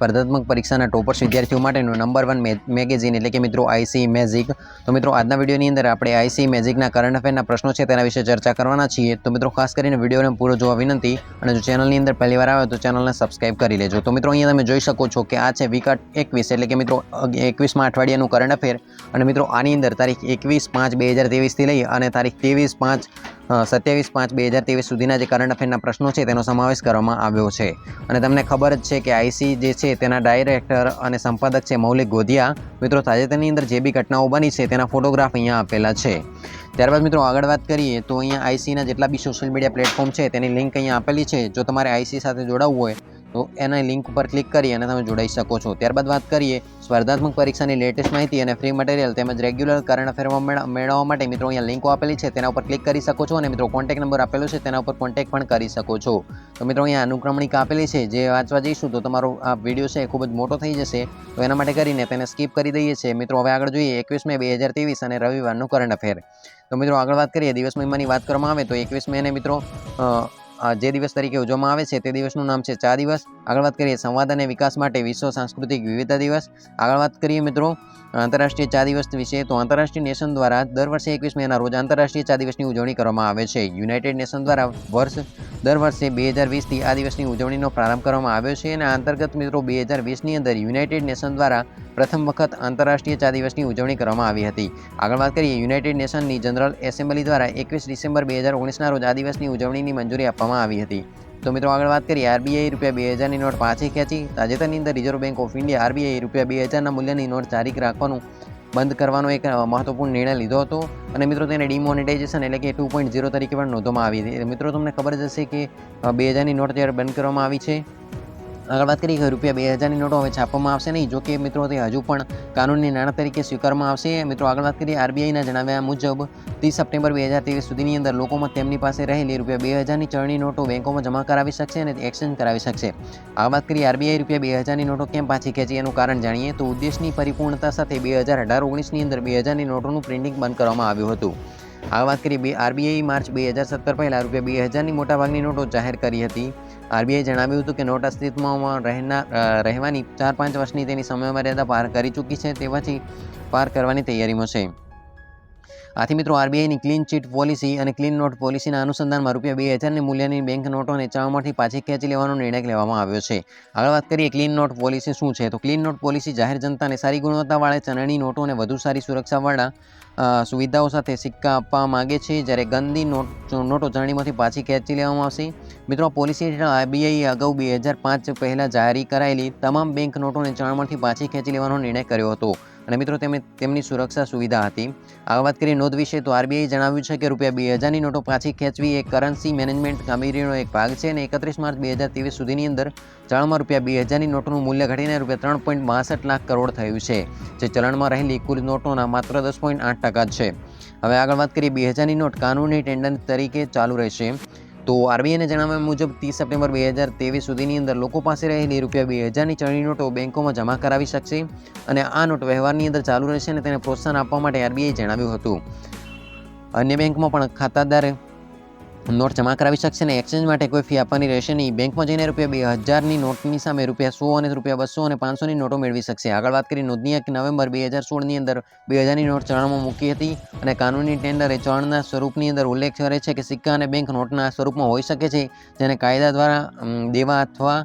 સ્પર્ધાત્મક પરીક્ષાના ટોપર્સ વિદ્યાર્થીઓ માટેનું નંબર 1 મેગેઝિન એટલે કે મિત્રો આઈસી મેજિક। તો મિત્રો આજના વિડીયોની અંદર આપણે આઈસી મેજિકના કરંટ અફેરના પ્રશ્નો છે તેના વિશે ચર્ચા કરવાના છીએ। તો મિત્રો ખાસ કરીને વિડીયોને પૂરો જોવા વિનંતી, અને જો ચેનલની અંદર પહેલીવાર આવે તો ચેનલને સબસ્ક્રાઇબ કરી લેજો। તો મિત્રો અહીંયા તમે જોઈ શકો છો કે આ છે વીક 21 એટલે કે મિત્રો 21માં અઠવાડિયાનું કરંટ અફેર, અને મિત્રો આની અંદર તારીખ 21/5/2023 થી લઈ અને તારીખ 27/5/2023 સુધીના જે કરંટ અફેરના પ્રશ્નો છે તેનો સમાવેશ કરવામાં આવ્યો છે। અને તમને ખબર જ છે કે આઈસી જે છે તેના ડાયરેક્ટર અને સંપાદક છે મૌલિક ગોધિયા। મિત્રો તાજેતરની અંદર જે બી ઘટનાઓ બની છે તેના ફોટોગ્રાફ અહીંયા આપેલા છે। ત્યારબાદ મિત્રો આગળ વાત કરીએ તો અહીંયા આઈસીના જેટલા બી સોશિયલ મીડિયા પ્લેટફોર્મ છે તેની લિંક અહીંયા આપેલી છે। જો તમારે આઈસી સાથે જોડાવવું હોય તો એના લિંક ઉપર ક્લિક કરી અને તમે જોડાઈ શકો છો। ત્યારબાદ વાત કરીએ સ્પર્ધાત્મક પરીક્ષાની લેટેસ્ટ માહિતી અને ફ્રી મટીરિયલ તેમજ રેગ્યુલર કરંટ અફેરમાં મેળવવા માટે મિત્રો અહીંયા લિંકો આપેલી છે, તેના ઉપર ક્લિક કરી શકો છો, અને મિત્રો કોન્ટેક્ટ નંબર આપેલો છે તેના ઉપર કોન્ટેક્ટ પણ કરી શકો છો। તો મિત્રો અહીંયા અનુક્રમણિકા આપેલી છે, જે વાંચવા જઈશું તો તમારો આ વિડીયો છે ખૂબ જ મોટો થઈ જશે, તો એના માટે કરીને તેને સ્કીપ કરી દઈએ છીએ। મિત્રો હવે આગળ જોઈએ 21 મે 2023 અને રવિવારનું કરંટ અફેર। તો મિત્રો આગળ વાત કરીએ દિવસ મહિમાની વાત કરવામાં આવે તો 21 મેને મિત્રો જે દિવસ તરીકે ઉજવવામાં આવે છે તે દિવસનું નામ છે ચા દિવસ। આગળ વાત કરીએ સંવાદ અને વિકાસ માટે વિશ્વ સાંસ્કૃતિક વિવિધતા દિવસ। આગળ વાત કરીએ મિત્રો આંતરરાષ્ટ્રીય ચા દિવસ વિશે, તો આંતરરાષ્ટ્રીય નેશન દ્વારા દર વર્ષે 21 મેના રોજ આંતરરાષ્ટ્રીય ચા દિવસની ઉજવણી કરવામાં આવે છે। યુનાઇટેડ નેશન દ્વારા દર વર્ષે 2020થી આ દિવસની ઉજવણીનો પ્રારંભ કરવામાં આવ્યો છે, અને આ અંતર્ગત મિત્રો 2020ની અંદર યુનાઇટેડ નેશન દ્વારા પ્રથમ વખત આંતરરાષ્ટ્રીય ચા દિવસની ઉજવણી કરવામાં આવી હતી। આગળ વાત કરીએ યુનાઇટેડ નેશનની જનરલ એસેમ્બલી દ્વારા 21 ડિસેમ્બર 2019ના રોજ આ દિવસની ઉજવણીની મંજૂરી આપવામાં આવી હતી। તો મિત્રો આગળ વાત કરીએ આરબીઆઈ ₹2000ની નોટ પાછી ખેંચી। તાજેતરની અંદર Reserve Bank of India RBI ₹2000ના મૂલ્યની નોટ જારી રાખવાનું બંધ કરવાનો એક મહત્વપૂર્ણ નિર્ણય લીધો હતો, અને મિત્રો તેને ડિમોનેટાઇઝેશન એટલે કે 2.0 તરીકે પણ નોંધવામાં આવી હતી। મિત્રો તમને ખબર જ હશે કે 2000ની નોટ જ્યારે બંધ કરવામાં આવી છે। આગળ વાત કરીએ કે ₹2000ની નોટો હવે છાપવામાં આવશે નહીં, જો કે મિત્રો તે હજુ પણ કાનૂની નાણાં તરીકે સ્વીકારવામાં આવશે। મિત્રો આગળ વાત કરીએ આરબીઆઈના જણાવ્યા મુજબ 30 સપ્ટેમ્બર 2023 સુધીની અંદર લોકોમાં તેમની પાસે રહેલી ₹2000ની ચલણી નોટો બેંકોમાં જમા કરાવી શકશે અને એક્સચેન્જ કરાવી શકશે। આગળ વાત કરીએ આરબીઆઈ ₹2000ની નોટો કેમ પાછી ખેંચી એનું કારણ જાણીએ તો ઉદ્દેશની પરિપૂર્ણતા સાથે 2018-19ની અંદર 2000ની નોટોનું પ્રિન્ટિંગ બંધ કરવામાં આવ્યું હતું। આગળ વાત કરીએ આરબીઆઈ માર્ચ 2017 પહેલાં ₹2000ની મોટાભાગની નોટો જાહેર કરી હતી। આરબીઆઈ જણાવ્યું હતું કે નોટ અસ્તિત્વમાં રહેવાની 4-5 વર્ષની તેની સમયમર્યાદા પાર કરી ચૂકી છે, તે પછી પાર કરવાની તૈયારીમાં છે। આથી મિત્રો આરબીઆઈની ક્લીન ચીટ પોલિસી અને ક્લીન નોટ પોલિસીના અનુસંધાનમાં ₹2000ની મૂલ્યની બેંક નોટોને ચલણમાંથી પાછી ખેંચી લેવાનો નિર્ણય લેવામાં આવ્યો છે। આગળ વાત કરીએ ક્લીન નોટ પોલિસી શું છે, તો ક્લીન નોટ પોલિસી જાહેર જનતાને સારી ગુણવત્તાવાળા ચલણી નોટો અને વધુ સારી સુરક્ષાવાળા સુવિધાઓ સાથે સિક્કા આપવા માગે છે, જ્યારે ગંદી નોટો ચલણીમાંથી પાછી ખેંચી લેવામાં આવશે। મિત્રો પોલિસી હેઠળ આરબીઆઈએ અગાઉ 2005 પહેલાં જારી કરાયેલી તમામ બેંક નોટોને ચલણમાંથી પાછી ખેંચી લેવાનો નિર્ણય કર્યો હતો, અને મિત્રો તેમની સુરક્ષા સુવિધા હતી। આગળ વાત કરીએ નોંધ વિશે, તો આરબીઆઈએ જણાવ્યું છે કે ₹2000ની નોટો પાછી ખેંચવી એ કરન્સી મેનેજમેન્ટ કામગીરીનો એક ભાગ છે, અને 31 માર્ચ 2023 સુધીની અંદર ચલણમાં ₹2000ની નોટોનું મૂલ્ય ઘટીને ₹3.62 લાખ કરોડ થયું છે, જે ચલણમાં રહેલી કુલ નોટોના માત્ર 10.8% છે। હવે આગળ વાત કરીએ 2000ની નોટ કાનૂની ટેન્ડર તરીકે ચાલુ રહેશે। તો આરબીઆઈને જણાવ્યા મુજબ 30 સપ્ટેમ્બર 2023 સુધીની અંદર લોકો પાસે રહેલી ₹2000ની ચલણી નોટો બેંકોમાં જમા કરાવી શકશે, અને આ નોટ વ્યવહારની અંદર ચાલુ રહેશે, અને તેને પ્રોત્સાહન આપવા માટે આરબીઆઈએ જણાવ્યું હતું। અન્ય બેંકમાં પણ ખાતાદાર નોટ જમા કરાવી શકશે, અને એક્સચેન્જ માટે કોઈ ફી આપવાની રહેશે નહીં। બેંકમાં જઈને ₹2000ની નોટની સામે ₹100 અને ₹200 અને 500ની નોટો મેળવી શકશે। આગળ વાત કરી નોંધનીય કે નવેમ્બર 2016ની અંદર 2000ની નોટ ચલણમાં મૂકી હતી, અને કાનૂની ટેન્ડર એ ચલણના સ્વરૂપની અંદર ઉલ્લેખ કરે છે કે સિક્કા અને બેંક નોટના સ્વરૂપમાં હોઈ શકે છે, જેને કાયદા દ્વારા દેવા અથવા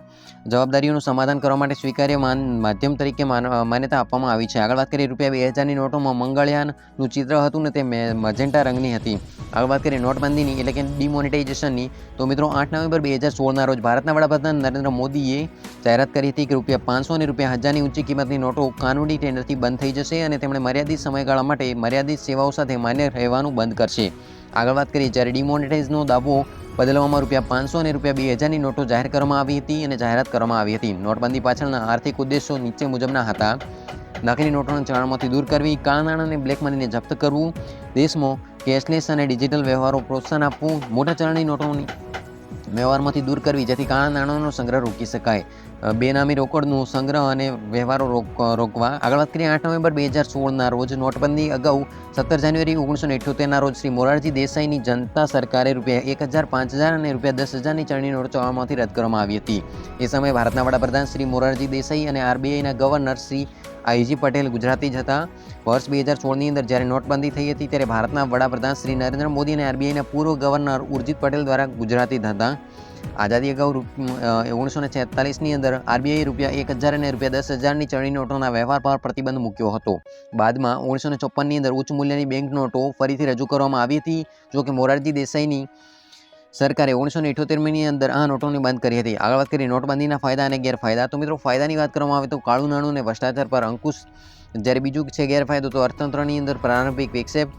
જવાબદારીઓનું સમાધાન કરવા માટે સ્વીકાર્ય માધ્યમ તરીકે માન્યતા આપવામાં આવી છે। આગળ વાત કરીએ ₹2000ની નોટોમાં મંગળયાનનું ચિત્ર હતું ને તે મજેન્ટા રંગની હતી। આગળ વાત કરીએ નોટબંધીની એટલે કે ડિમોનેટાઇઝેશનની, તો મિત્રો 8 નવેમ્બર 2016ના રોજ ભારતના વડાપ્રધાન નરેન્દ્ર મોદીએ જાહેરાત કરી હતી કે ₹500 અને ₹1000ની ઊંચી કિંમતની નોટો કાનૂની ટેન્ડરથી બંધ થઈ જશે, અને તેમણે મર્યાદિત સમયગાળા માટે મર્યાદિત સેવાઓ સાથે માન્ય રહેવાનું બંધ કરશે। આગળ વાત કરીએ જ્યારે ડિમોનેટાઇઝનો દાવો બદલવામાં ₹500 અને ₹2000ની નોટો જાહેર કરવામાં આવી હતી અને જાહેરાત કરવામાં આવી હતી। નોટબંધી પાછળના આર્થિક ઉદ્દેશો નીચે મુજબના હતા: નકલી નોટોને ચલણમાંથી દૂર કરવી, કાળા નાણાં અને બ્લેક મનીને જપ્ત કરવું, દેશમાં કેશલેસ અને ડિજિટલ વ્યવહારો પ્રોત્સાહન આપવું, મોટા ચલણી નોટોની વ્યવહારમાંથી દૂર કરવી જેથી કાળા નાણાંનો સંગ્રહ રોકી શકાય। બેનામી રોકડનું સંગ્રહ અને વ્યવહારો રોકવા. આગળ વાત કરીએ 8 નવેમ્બર 2016ના રોજ નોટબંધી અગાઉ 17 જાન્યુઆરી 1978ના રોજ શ્રી મોરારજી દેસાઈની જનતા સરકારે ₹1000, ₹5000 અને ₹10000ની ચલણી નોટ ચલણમાંથી રદ કરવામાં આવી હતી. એ સમયે ભારતના વડાપ્રધાન શ્રી મોરારજી દેસાઈ અને આરબીઆઈના ગવર્નર શ્રી આઈજી પટેલ ગુજરાતી જ હતા. વર્ષ 2016ની અંદર જ્યારે નોટબંધી થઈ હતી ત્યારે ભારતના વડાપ્રધાન શ્રી નરેન્દ્ર મોદી અને આરબીઆઈના પૂર્વ ગવર્નર ઉર્જિત પટેલ દ્વારા ગુજરાતી જ હતા. આઝાદી અગાઉ 1946ની અંદર આરબીઆઈ ₹1000 અને ₹10000ની ચલણી નોટોના વ્યવહાર પર પ્રતિબંધ મૂક્યો હતો. બાદમાં 1954ની અંદર ઉચ્ચ મૂલ્યની બેંક નોટો ફરીથી રજૂ કરવામાં આવી હતી. જોકે મોરારજી દેસાઈની સરકારે 1978ની અંદર આ નોટોને બંધ કરી હતી. આગળ વાત કરીએ નોટબંધીના ફાયદા અને ગેરફાયદા. તો મિત્રો ફાયદાની વાત કરવામાં આવે તો કાળું નાણું અને ભ્રષ્ટાચાર પર અંકુશ, જ્યારે બીજું છે ગેરફાયદો તો અર્થતંત્રની અંદર પ્રારંભિક વિક્ષેપ.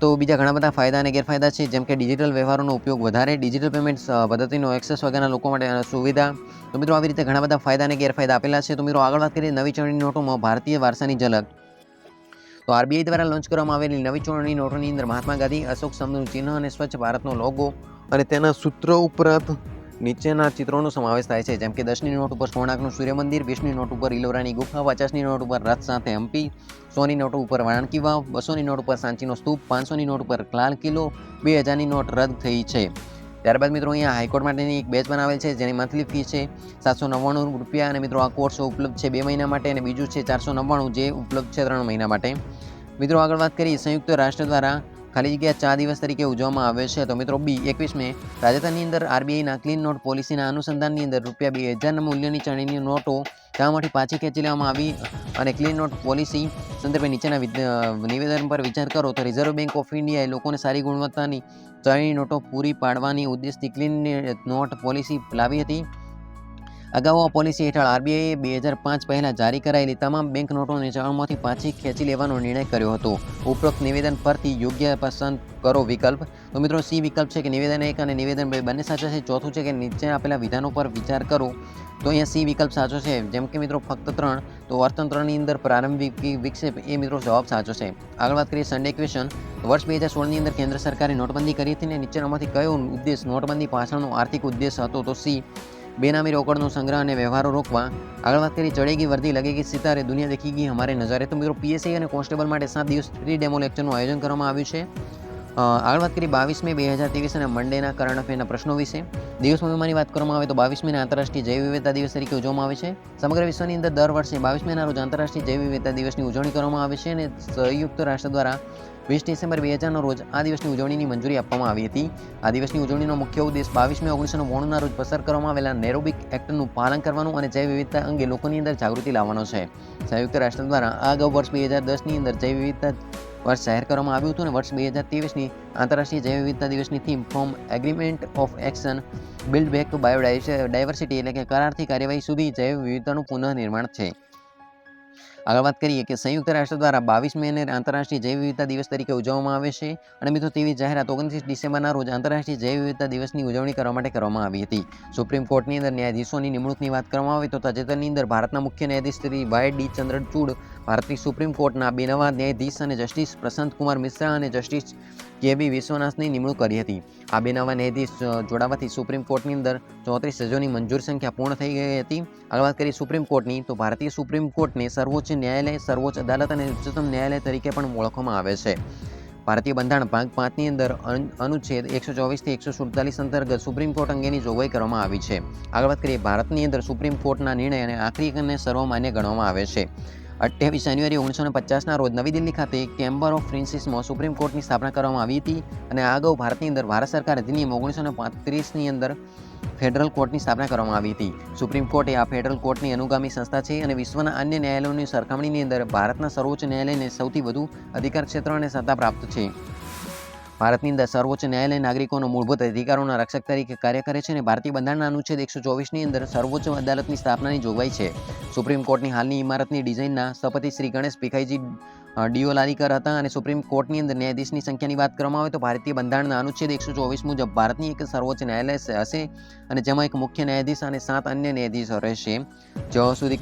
તો બીજા ઘણા બધા ફાયદા અને ગેરફાયદા છે, જેમ કે ડિજિટલ વ્યવહારોનો ઉપયોગ વધારે, ડિજિટલ પેમેન્ટ પદ્ધતિનો એક્સેસ વગરના લોકો માટે સુવિધા. તો મિત્રો આવી રીતે ઘણા બધા ફાયદા અને ગેરફાયદા આપેલા છે. તો મિત્રો આગળ વાત કરીએ નવી ચલણી નોટોમાં ભારતીય વારસાની ઝલક. તો આરબીઆઈ દ્વારા લોન્ચ કરવામાં આવેલી નવી ચલણી નોટોની અંદર મહાત્મા ગાંધી, અશોક સ્તંભનું ચિહ્ન અને સ્વચ્છ ભારતનો લોગો અને તેના સૂત્રો ઉપરાંત નીચેના ચિત્રોનો સમાવેશ થાય છે, જેમ કે 10ની નોટ ઉપર કોણાર્કનું સૂર્ય મંદિર, 20ની નોટ ઉપર ઇલોરાની ગુફા, 50ની નોટ ઉપર રથ સાથે હમ્પી, 100ની નોટ ઉપર વારાણકી વાવ, 200ની નોટ ઉપર સાંચીનો સ્તૂપ, 500ની નોટ ઉપર લાલ કિલ્લો, 2000ની નોટ રદ થઈ છે. ત્યારબાદ મિત્રો અહીંયા હાઈકોર્ટ માટેની એક બેચ બનાવેલ છે, જેની મંથલી ફી છે ₹799 અને મિત્રો આ કોર્સ ઉપલબ્ધ છે 2 મહિના માટે અને બીજું છે 499 જે ઉપલબ્ધ છે 3 મહિના માટે. મિત્રો આગળ વાત કરીએ સંયુક્ત રાષ્ટ્ર દ્વારા ખાલી જગ્યા 4 દિવસ તરીકે ઉજવવામાં આવે છે. તો મિત્રો 21 મે તાજેતરની અંદર આરબીઆઈના ક્લીન નોટ પોલિસીના અનુસંધાનની અંદર ₹2000 મૂલ્યની ચલણી નોટો ગામમાંથી પાછી ખેંચી લેવામાં આવી અને ક્લીન નોટ પોલિસી સંદર્ભે નીચેના નિવેદન પર વિચાર કરો. તો રિઝર્વ બેંક ઓફ ઇન્ડિયાએ લોકોને સારી ગુણવત્તાની ચલણી નોટો પૂરી પાડવાની ઉદ્દેશથી ક્લીન નોટ પોલિસી લાવી હતી. અગાઉ આ પોલિસી હેઠળ આરબીઆઈએ 2005 પહેલાં જારી કરાયેલી તમામ બેંક નોટોને ચલણમાંથી પાછી ખેંચી લેવાનો નિર્ણય કર્યો હતો. ઉપરોક્ત નિવેદન પરથી યોગ્ય પસંદ કરો વિકલ્પ. તો મિત્રો સી વિકલ્પ છે કે નિવેદન 1 અને નિવેદન 2 બંને સાચા છે. ચોથું છે કે નીચે આપેલા વિધાનો પર વિચાર કરો. તો અહીંયા સી વિકલ્પ સાચો છે. જેમ કે મિત્રો ફક્ત 3 તો અર્થતંત્રની અંદર પ્રારંભિક વિક્ષેપ એ મિત્રો જવાબ સાચો છે. આગળ વાત કરીએ સન્ડે ક્વેશ્ચન. વર્ષ 2016ની અંદર કેન્દ્ર સરકારે નોટબંધી કરી હતી ને નીચેનામાંથી કયો ઉદ્દેશ નોટબંધી પાછળનો આર્થિક ઉદ્દેશ હતો? તો સી બેનામી રોકડનો સંગ્રહ અને વ્યવહારો રોકવા. આગળ વાત કરીએ ચડેગી વર્દી લગેગી સિતારે દુનિયા દેખેગી હમારે નજારે. તો મિત્રો પીએસઆઈ અને કોન્સ્ટેબલ માટે 7 દિવસ ફ્રી ડેમો લેક્ચરનું આયોજન કરવામાં આવ્યું છે. આગળ વાત કરીએ 22 મે 2023 અને મંડેના કરંટ અફેરના પ્રશ્નો વિશે. દિવસોની વાત કરવામાં આવે તો 22 મેના આંતરરાષ્ટ્રીય જૈવ વિવિધતા દિવસ તરીકે ઉજવવામાં આવે છે. સમગ્ર વિશ્વની અંદર દર વર્ષે 22 મેના રોજ આંતરરાષ્ટ્રીય જૈવ વિવિધતા દિવસની ઉજવણી કરવામાં આવે છે અને સંયુક્ત રાષ્ટ્ર દ્વારા 20 ડિસેમ્બર 2000ના રોજ આ દિવસની ઉજવણીની મંજૂરી આપવામાં આવી હતી. આ દિવસની ઉજવણીનો મુખ્ય ઉદ્દેશ 22 મે 1999ના રોજ પસાર કરવામાં આવેલા નેરોબિક એક્ટનું પાલન કરવાનું અને જૈવ વિવિધતા અંગે લોકોની અંદર જાગૃતિ લાવવાનો છે. સંયુક્ત રાષ્ટ્ર દ્વારા આ અગાઉ વર્ષ 2010ની અંદર જૈવ વિવિધતા વર્ષ જાહેર કરવામાં આવ્યું હતું અને વર્ષ 2023ની આંતરરાષ્ટ્રીય જૈવ વિવિધતા દિવસની theme from agreement of action build back to biodiversity એટલે કે કરારથી કાર્યવાહી સુધી જૈવ વિવિધતાનું પુનઃનિર્માણ છે. આગળ વાત કરીએ કે સંયુક્ત રાષ્ટ્ર દ્વારા 22 મેને આંતરરાષ્ટ્રીય જૈવ વિવિધતા દિવસ તરીકે ઉજવવામાં આવે છે અને મિત્રો તેવી જાહેરાત 29 ડિસેમ્બરના રોજ આંતરરાષ્ટ્રીય જૈવ વિવિધતા દિવસની ઉજવણી કરવા માટે કરવામાં આવી હતી. સુપ્રીમ કોર્ટની અંદર ન્યાયાધીશોની નિમણૂકની વાત કરવામાં આવે તો તાજેતરની અંદર ભારતના મુખ્ય ન્યાયાધીશ શ્રી વાય.ડી. ચંદ્રચૂડ ભારતીય સુપ્રીમ કોર્ટના 2 નવા ન્યાયાધીશ અને જસ્ટિસ પ્રશાંત કુમાર મિશ્રા અને જસ્ટિસ કે.બી. વિશ્વનાથની નિમણૂક કરી હતી. આ 2 નવા ન્યાયાધીશ જોડાવાથી સુપ્રીમ કોર્ટની અંદર 34 જજોની મંજૂર સંખ્યા પૂર્ણ થઈ ગઈ હતી. આગળ વાત કરીએ સુપ્રીમ કોર્ટની તો ભારતીય સુપ્રીમ કોર્ટને સર્વોચ્ચ ન્યાયાલય, સર્વોચ્ચ અદાલત અને ઉચ્ચતમ ન્યાયાલય તરીકે પણ ઓળખવામાં આવે છે. ભારતીય બંધારણ ભાગ 5ની અંદર અનુચ્છેદ 124 થી 147 અંતર્ગત સુપ્રીમ કોર્ટ અંગેની જોગવાઈ કરવામાં આવી છે. આગળ વાત કરીએ ભારતની અંદર સુપ્રીમ કોર્ટના નિર્ણયને આખરી અને સર્વમાન્ય ગણવામાં આવે છે. 28 જાન્યુઆરી 1950ના રોજ નવી દિલ્હી ખાતે ચેમ્બર ઓફ પ્રિન્સીસમાં સુપ્રીમ કોર્ટની સ્થાપના કરવામાં આવી હતી અને આ અગાઉ ભારતની અંદર ભારત સરકાર અધિનિયમ 1935ની અંદર ફેડરલ કોર્ટની સ્થાપના કરવામાં આવી હતી. સુપ્રીમ કોર્ટ એ આ ફેડરલ કોર્ટની અનુગામી સંસ્થા છે અને વિશ્વના અન્ય ન્યાયાલયોની સરખામણીની અંદર ભારતના સર્વોચ્ચ ન્યાયાલયને સૌથી વધુ અધિકાર ક્ષેત્ર અને સત્તા પ્રાપ્ત છે. ભારતની અંદર સર્વોચ્ચ ન્યાયાલય નાગરિકોનો મૂળભૂત અધિકારોના રક્ષક તરીકે કાર્ય કરે છે અને ભારતીય બંધારણના અનુચ્છેદ 124ની અંદર સર્વોચ્ચ અદાલતની સ્થાપનાની જોગવાઈ છે. સુપ્રીમ કોર્ટની હાલની ઇમારતની ડિઝાઇનના સ્થપતિ શ્રી ગણેશ ભીખાઈજી ડિયોલાલીકર હતા અને સુપ્રીમ કોર્ટની અંદર ન્યાયાધીશની સંખ્યાની વાત કરવામાં આવે તો ભારતીય બંધારણના અનુચ્છેદ 124 મુજબ ભારતની એક સર્વોચ્ચ ન્યાયાલય હશે અને જેમાં એક મુખ્ય ન્યાયાધીશ અને 7 અન્ય ન્યાયાધીશો રહેશે. જ્યાં સુધી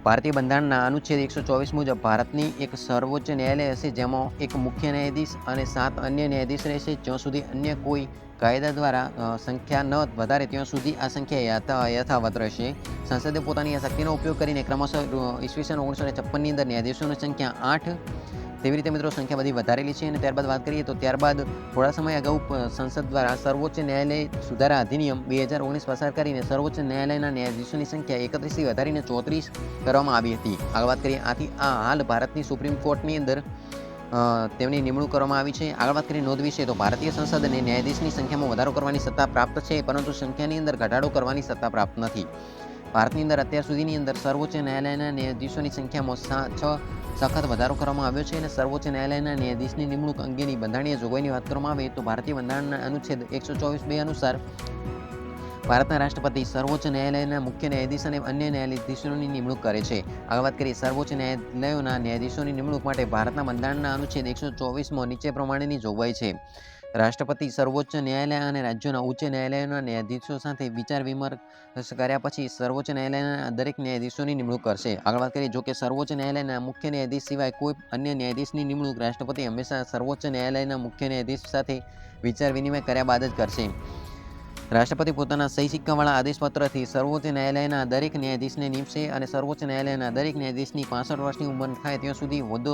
ભારતીય બંધારણના અનુચ્છેદ 124 મુજબ ભારતની એક સર્વોચ્ચ ન્યાયાલય હશે જેમાં એક મુખ્ય ન્યાયાધીશ અને 7 અન્ય ન્યાયાધીશ રહેશે. જ્યાં સુધી અન્ય કોઈ કાયદા દ્વારા સંખ્યા ન વધારે ત્યાં સુધી આ સંખ્યા યથાવત રહેશે. સંસદે પોતાની આ શક્તિનો ઉપયોગ કરીને ક્રમશઃ ઈસવીસન 1956ની અંદર ન્યાયાધીશોની સંખ્યા 8 તેવી રીતે મિત્રો સંખ્યા બધી વધારેલી છે. અને ત્યારબાદ વાત કરીએ તો ત્યારબાદ થોડા સમય અગાઉ સંસદ દ્વારા સર્વોચ્ચ ન્યાયાલય સુધારા અધિનિયમ 2019 પસાર કરીને સર્વોચ્ચ ન્યાયાલયના ન્યાયાધીશોની સંખ્યા 31થી વધારીને 34 કરવામાં આવી હતી. આગળ વાત કરીએ આથી આ હાલ ભારતની સુપ્રીમ કોર્ટની અંદર તેમની નિમણૂક કરવામાં આવી છે. આગળ વાત કરીએ નોંધ વિશે તો ભારતીય સંસદને ન્યાયાધીશની સંખ્યામાં વધારો કરવાની સત્તા પ્રાપ્ત છે, પરંતુ સંખ્યાની અંદર ઘટાડો કરવાની સત્તા પ્રાપ્ત નથી. ભારતની અંદર અત્યાર સુધીની અંદર સર્વોચ્ચ ન્યાયાલયના ન્યાયાધીશોની સંખ્યામાં 6 સખત વધારો કરવામાં આવ્યો છે. અને સર્વોચ્ચ ન્યાયાલયના ન્યાયાધીશની નિમણૂક અંગેની બંધારણીય જોગવાઈની વાત કરવામાં આવે તો ભારતીય બંધારણના અનુચ્છેદ 124(2) અનુસાર ભારતના રાષ્ટ્રપતિ સર્વોચ્ચ ન્યાયાલયના મુખ્ય ન્યાયાધીશ અને અન્ય ન્યાયાધીશોની નિમણૂક કરે છે. આગળ વાત કરીએ સર્વોચ્ચ ન્યાયાલયોના ન્યાયાધીશોની નિમણૂક માટે ભારતના બંધારણના અનુચ્છેદ 124માં નીચે પ્રમાણેની જોગવાઈ છે. રાષ્ટ્રપતિ સર્વોચ્ચ ન્યાયાલય અને રાજ્યોના ઉચ્ચ ન્યાયાલયોના ન્યાયાધીશો સાથે વિચાર વિમર્શ કર્યા પછી સર્વોચ્ચ ન્યાયાલયના દરેક ન્યાયાધીશોની નિમણૂક કરશે. આગળ વાત કરીએ જો કે સર્વોચ્ચ ન્યાયાલયના મુખ્ય ન્યાયાધીશ સિવાય કોઈ અન્ય ન્યાયાધીશની નિમણૂક રાષ્ટ્રપતિ હંમેશા સર્વોચ્ચ ન્યાયાલયના મુખ્ય ન્યાયાધીશ સાથે વિચાર વિનિમય કર્યા બાદ જ કરશે. રાષ્ટ્રપતિ પોતાના સહી સિક્કાવાળા આદેશપત્રથી સર્વોચ્ચ ન્યાયાલયના દરેક ન્યાયાધીશને નિમશે અને સર્વોચ્ચ ન્યાયાલયના દરેક ન્યાયાધીશની 65 વર્ષની ઉંમર થાય ત્યાં સુધી હોદ્દો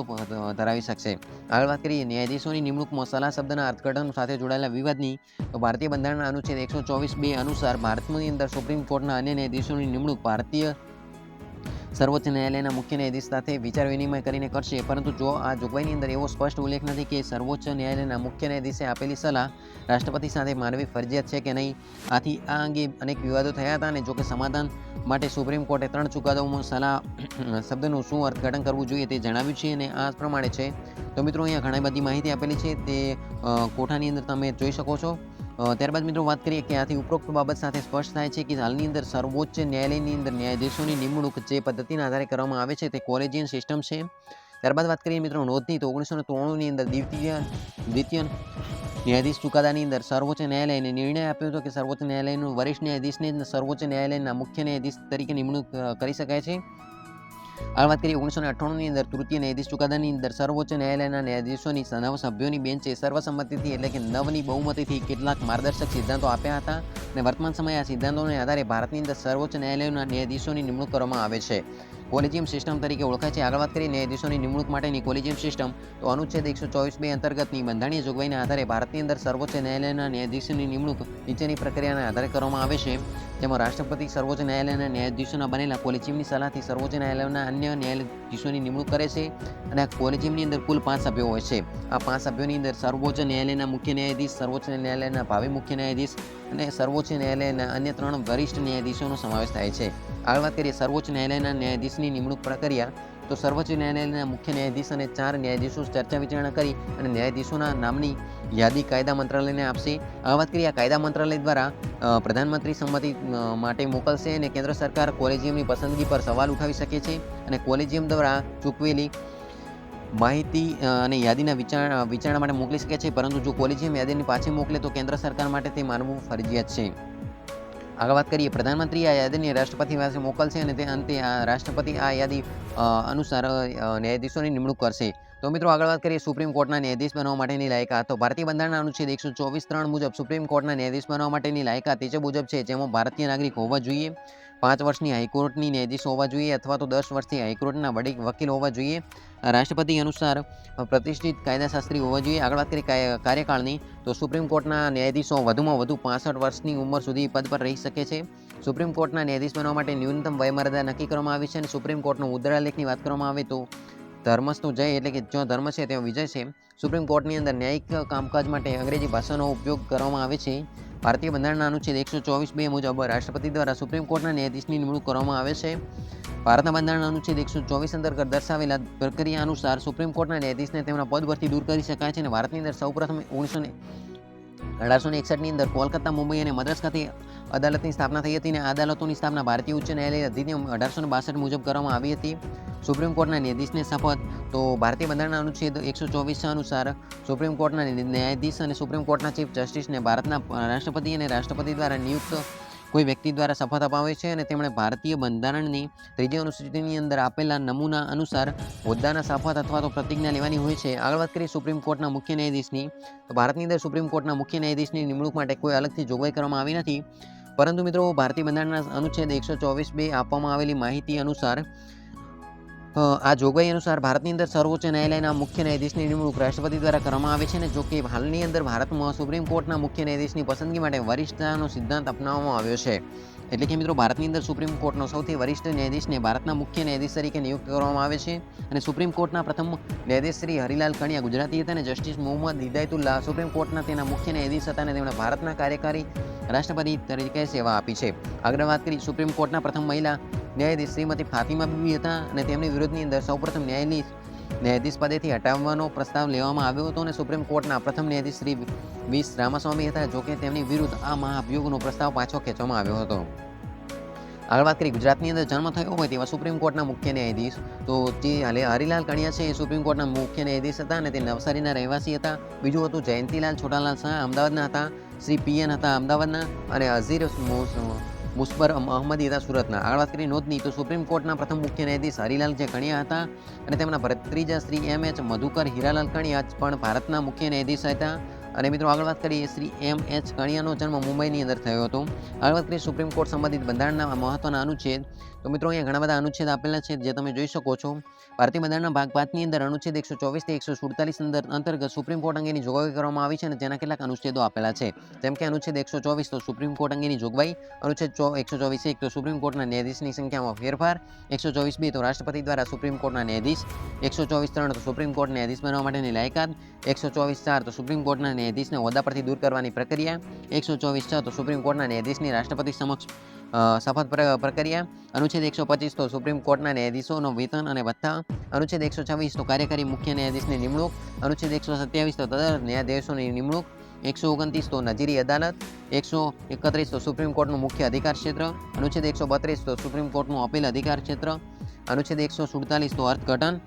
ધરાવી શકશે. આગળ વાત કરીએ ન્યાયાધીશોની નિમણૂકમાં સલાહ શબ્દના અર્થઘટન સાથે જોડાયેલા વિવાદની તો ભારતીય બંધારણના અનુચ્છેદ 124(2) અનુસાર ભારતની અંદર સુપ્રીમ કોર્ટના અન્ય ન્યાયાધીશોની નિમણૂક ભારતીય સર્વોચ્ચ ન્યાયાલયના મુખ્ય ન્યાયાધીશ સાથે વિચાર વિનિમય કરીને કરશે, પરંતુ જો આ જોગવાઈની અંદર એવો સ્પષ્ટ ઉલ્લેખ નથી કે સર્વોચ્ચ ન્યાયાલયના મુખ્ય ન્યાયાધીશે આપેલી સલાહ રાષ્ટ્રપતિ સાથે માનવી ફરજિયાત છે કે નહીં. આથી આ અંગે અનેક વિવાદો થયા હતા અને જોકે સમાધાન માટે સુપ્રીમ કોર્ટે 3 ચુકાદાઓમાં સલાહ શબ્દનું શું અર્થઘટન કરવું જોઈએ તે જણાવ્યું છે અને આ પ્રમાણે છે. તો મિત્રો અહીંયા ઘણી બધી માહિતી આપેલી છે તે કોઠાની અંદર તમે જોઈ શકો છો. ત્યારબાદ મિત્રો વાત કરીએ કે આથી ઉપરોક્ત બાબત સાથે સ્પષ્ટ થાય છે કે હાલની અંદર સર્વોચ્ચ ન્યાયાલયની અંદર ન્યાયાધીશોની નિમણૂક જે પદ્ધતિના આધારે કરવામાં આવે છે તે કોલેજિયન સિસ્ટમ છે. ત્યારબાદ વાત કરીએ મિત્રો નોંધની તો 1993ની અંદર દ્વિતીય ન્યાયાધીશ ચુકાદાની અંદર સર્વોચ્ચ ન્યાયાલયને નિર્ણય આપ્યો હતો કે સર્વોચ્ચ ન્યાયાલયનું વરિષ્ઠ ન્યાયાધીશને સર્વોચ્ચ ન્યાયાલયના મુખ્ય ન્યાયાધીશ તરીકે નિમણૂક કરી શકાય છે. આ વાત કરીએ 1998ની અંદર તૃતીય ન્યાયાધીશ ચુકાદાની અંદર સર્વોચ્ચ ન્યાયાલયના ન્યાયાધીશોની 9 સભ્યોની બેન્ચે સર્વસંમતિથી એટલે કે 9ની બહુમતીથી કેટલાક માર્ગદર્શક સિદ્ધાંતો આપ્યા હતા અને વર્તમાન સમયે આ સિદ્ધાંતોને આધારે ભારતની અંદર સર્વોચ્ચ ન્યાયાલયોના ન્યાયાધીશોની નિમણૂક કરવામાં આવે છે. કોલેજિયમ સિસ્ટમ તરીકે ઓળખાય છે. આગળ વાત કરીએ ન્યાયાધીશોની નિમણૂક માટેની કોલેજિયમ સિસ્ટમ તો અનુચ્છેદ 124(2) અંતર્ગતની બંધારણીય જોગવાઈના આધારે ભારતની અંદર સર્વોચ્ચ ન્યાયાલયના ન્યાયાધીશોની નિમણૂક નીચેની પ્રક્રિયાના આધારે કરવામાં આવે છે. જેમાં રાષ્ટ્રપતિ સર્વોચ્ચ ન્યાયાલયના ન્યાયાધીશોના બનેલા કોલેજિયમની સલાહથી સર્વોચ્ચ ન્યાયાલયના અન્ય ન્યાયાધીશોની નિમણૂક કરે છે અને આ કોલેજિયમની અંદર કુલ 5 સભ્યો હોય છે. આ 5 સભ્યોની અંદર સર્વોચ્ચ ન્યાયાલયના મુખ્ય ન્યાયાધીશ, સર્વોચ્ચ ન્યાયાલયના ભાવિ મુખ્ય ન્યાયાધીશ અને સર્વોચ્ચ ન્યાયાલયના અન્ય 3 વરિષ્ઠ ન્યાયાધીશોનો સમાવેશ થાય છે. આગળ વાત કરીએ સર્વોચ્ચ ન્યાયાલયના ન્યાયાધીશની નિમણૂક પ્રક્રિયા તો સર્વોચ્ચ ન્યાયાલયના મુખ્ય ન્યાયાધીશ અને 4 ન્યાયાધીશો ચર્ચા વિચારણા કરી અને ન્યાયાધીશોના નામની યાદી કાયદા મંત્રાલયને આપશે. આ વાત કરીએ આ કાયદા મંત્રાલય દ્વારા પ્રધાનમંત્રી સંમતિ માટે મોકલશે અને કેન્દ્ર સરકાર કોલેજિયમની પસંદગી પર સવાલ ઉઠાવી શકે છે અને કોલેજિયમ દ્વારા ચૂકવેલી માહિતી અને યાદીના વિચારણા માટે મોકલી શકે છે, પરંતુ જો કોલેજિયમ યાદીની પાછી મોકલે તો કેન્દ્ર સરકાર માટે તે માનવું ફરજિયાત છે. આગળ વાત કરીએ પ્રધાનમંત્રી આ યાદીને રાષ્ટ્રપતિ પાસે મોકલશે અને તે અંતે આ રાષ્ટ્રપતિ આ યાદી અનુસાર ન્યાયાધીશોની નિમણૂક કરશે. તો મિત્રો આગળ વાત કરીએ સુપ્રીમ કોર્ટના ન્યાયાધીશ બનવા માટેની લાયકાત તો ભારતીય બંધારણના અનુચ્છેદ 124(3) મુજબ સુપ્રીમ કોર્ટના ન્યાયાધીશ બનવા માટેની લાયકાત નીચે મુજબ છે, જેમાં ભારતીય નાગરિક હોવા જોઈએ, 5 વર્ષની હાઈકોર્ટની ન્યાયાધીશ હોવા જોઈએ અથવા તો 10 વર્ષથી હાઈકોર્ટના વકીલ હોવા જોઈએ, રાષ્ટ્રપતિ અનુસાર પ્રતિષ્ઠિત કાયદાશાસ્ત્રી હોવા જોઈએ. આગળ વાત કરીએ કાર્યકાળની તો સુપ્રીમ કોર્ટના ન્યાયાધીશો વધુમાં વધુ 65 વર્ષની ઉંમર સુધી પદ પર રહી શકે છે. સુપ્રીમ કોર્ટના ન્યાયાધીશ બનવા માટે ન્યૂનતમ વયમર્યાદા નક્કી કરવામાં આવી છે અને સુપ્રીમ કોર્ટનો મુદ્રાલેખની વાત કરવામાં આવે તો ધર્મસ્તુ જય એટલે કે જ્યાં ધર્મ છે ત્યાં વિજય છે. સુપ્રીમ કોર્ટની અંદર ન્યાયિક કામકાજ માટે અંગ્રેજી ભાષાનો ઉપયોગ કરવામાં આવે છે. ભારતીય બંધારણના અનુચ્છેદ 124(2) મુજબ રાષ્ટ્રપતિ દ્વારા સુપ્રીમ કોર્ટના ન્યાયાધીશની નિમણૂક કરવામાં આવે છે. ભારતના બંધારણના અનુચ્છેદ 124 અંતર્ગત દર્શાવેલા પ્રક્રિયા અનુસાર સુપ્રીમ કોર્ટના ન્યાયાધીશને તેમના પદ પરથી દૂર કરી શકાય છે અને ભારતની અંદર સૌપ્રથમ 1861ની અંદર કોલકાતા, મુંબઈ અને મદ્રાસ ખાતે અદાલતની સ્થાપના થઈ હતી અને અદાલતોની સ્થાપના ભારતીય ઉચ્ચ ન્યાયાલય અધિનિયમ 1862 મુજબ કરવામાં આવી હતી. સુપ્રીમ કોર્ટના ન્યાયાધીશને શપથ તો ભારતીય બંધારણના અનુચ્છેદ 124 અનુસાર સુપ્રીમ કોર્ટના ન્યાયાધીશ અને સુપ્રીમ કોર્ટના ચીફ જસ્ટિસને ભારતના રાષ્ટ્રપતિ અને રાષ્ટ્રપતિ દ્વારા નિયુક્ત કોઈ વ્યક્તિ દ્વારા શપથ અપાવે છે અને તેમણે ભારતીય બંધારણની 3જી અનુસૂચિની અંદર આપેલા નમૂના અનુસાર હોદ્દાના શપથ અથવા તો પ્રતિજ્ઞા લેવાની હોય છે. આગળ વાત કરીએ સુપ્રીમ કોર્ટના મુખ્ય ન્યાયાધીશની, તો ભારતની અંદર સુપ્રીમ કોર્ટના મુખ્ય ન્યાયાધીશની નિમણૂક માટે કોઈ અલગથી જોગવાઈ કરવામાં આવી નથી, પરંતુ મિત્રો ભારતીય બંધારણના અનુચ્છેદ 124(2) આપવામાં આવેલી માહિતી અનુસાર આ જોગવાઈ અનુસાર ભારતની અંદર સર્વોચ્ચ ન્યાયાલયના મુખ્ય ન્યાયાધીશની નિમણૂક રાષ્ટ્રપતિ દ્વારા કરવામાં આવે છે. અને જો કે હાલની અંદર ભારતમાં સુપ્રીમ કોર્ટના મુખ્ય ન્યાયાધીશની પસંદગી માટે વરિષ્ઠતાનો સિદ્ધાંત અપનાવવામાં આવ્યો છે. એટલે કે મિત્રો ભારતની અંદર સુપ્રીમ કોર્ટનો સૌથી વરિષ્ઠ ન્યાયાધીશને ભારતના મુખ્ય ન્યાયાધીશ તરીકે નિયુક્ત કરવામાં આવે છે. અને સુપ્રીમ કોર્ટના પ્રથમ ન્યાયાધીશ શ્રી હરિલાલ કણિયા ગુજરાતી હતા અને જસ્ટિસ મોહમ્મદ હિદાયતુલ્લાહ સુપ્રીમ કોર્ટના તેના મુખ્ય ન્યાયાધીશ હતા અને તેમણે ભારતના કાર્યકારી રાષ્ટ્રપતિ તરીકે સેવા આપી છે. આગળ વાત કરી સુપ્રીમ કોર્ટના પ્રથમ મહિલા ન્યાયાધીશ શ્રીમતી ફાતિમા બીબી હતા અને તેમની વિરુદ્ધની અંદર સૌપ્રથમ ન્યાયાધીશ પદેથી હટાવવાનો પ્રસ્તાવ લેવામાં આવ્યો હતો અને સુપ્રીમ કોર્ટના પ્રથમ ન્યાયાધીશ શ્રી વી રામાસ્વામી હતા. જોકે તેમની વિરુદ્ધ આ મહાભિયોગનો પ્રસ્તાવ પાછો ખેંચવામાં આવ્યો હતો. આગળ વાત કરી ગુજરાતની અંદર જન્મ થયો હોય તેવા સુપ્રીમ કોર્ટના મુખ્ય ન્યાયાધીશ, તો જે હરિલાલ કણિયા છે એ સુપ્રીમ કોર્ટના મુખ્ય ન્યાયાધીશ હતા અને તે નવસારીના રહેવાસી હતા. બીજું હતું જયંતિલાલ છોટાલાલ શાહ અમદાવાદના હતા, શ્રી PN હતા અમદાવાદના, અને અઝીર મુસ્બર અહમદી હતા સુરતના. આગળ વાત કરીએ નોંધની, તો સુપ્રીમ કોર્ટના પ્રથમ મુખ્ય ન્યાયાધીશ હરિલાલ જે કણિયા હતા અને તેમના ભત્રીજા શ્રી MH મધુકર હીરાલાલ કણિયા પણ ભારતના મુખ્ય ન્યાયાધીશ હતા. અને મિત્રો આગળ વાત કરીએ શ્રી MH કણિયાનો જન્મ મુંબઈની અંદર થયો હતો. આગળ વાત કરીએ સુપ્રીમ કોર્ટ સંબંધિત બંધારણના મહત્વના અનુચ્છેદ, તો મિત્રો અહીંયા ઘણા બધા અનુચ્છેદ આપેલા છે જે તમે જોઈ શકો છો. ભારતીય બંધારણના ભાગ 5ની અંદર અનુચ્છેદ 124 થી 147 અંતર્ગત સુપ્રીમ કોર્ટ અંગેની જોગવાઈ કરવામાં આવી છે અને જેના કેટલાક અનુચ્છેદો આપેલા છે. જેમ કે અનુચ્છેદ 124 તો સુપ્રીમ કોર્ટ અંગેની જોગવાઈ, અનુચ્છેદ 124(1) તો સુપ્રીમ કોર્ટના ન્યાયાધીશની સંખ્યામાં ફેરફાર, 124(2) તો રાષ્ટ્રપતિ દ્વારા સુપ્રીમ કોર્ટના ન્યાયાધીશ, 124(3) તો સુપ્રીમ કોર્ટ ન્યાયાધીશ બનવા માટેની લાયકાત, 124(4) તો સુપ્રીમ કોર્ટના ન્યાયાધીશને હોદ્દા પરથી દૂર કરવાની પ્રક્રિયા, 124(6) તો સુપ્રીમ કોર્ટના ન્યાયાધીશની રાષ્ટ્રપતિ સમક્ષ શપથ પ્રક્રિયા, અનુચ્છેદ 125 તો સુપ્રીમ કોર્ટના ન્યાયાધીશોનો વેતન અને ભથ્થા, અનુચ્છેદ 126 તો કાર્યકારી મુખ્ય ન્યાયાધીશની નિમણૂક, અનુચ્છેદ 127 તો તદર્થ ન્યાયાધીશોની નિમણૂક, 129 તો નજીરી અદાલત, 131 તો સુપ્રીમ કોર્ટનું મુખ્ય અધિકાર ક્ષેત્ર, અનુચ્છેદ 132 તો સુપ્રીમ કોર્ટનું અપીલ અધિકાર ક્ષેત્ર, અનુચ્છેદ 147 તો અર્થઘટન.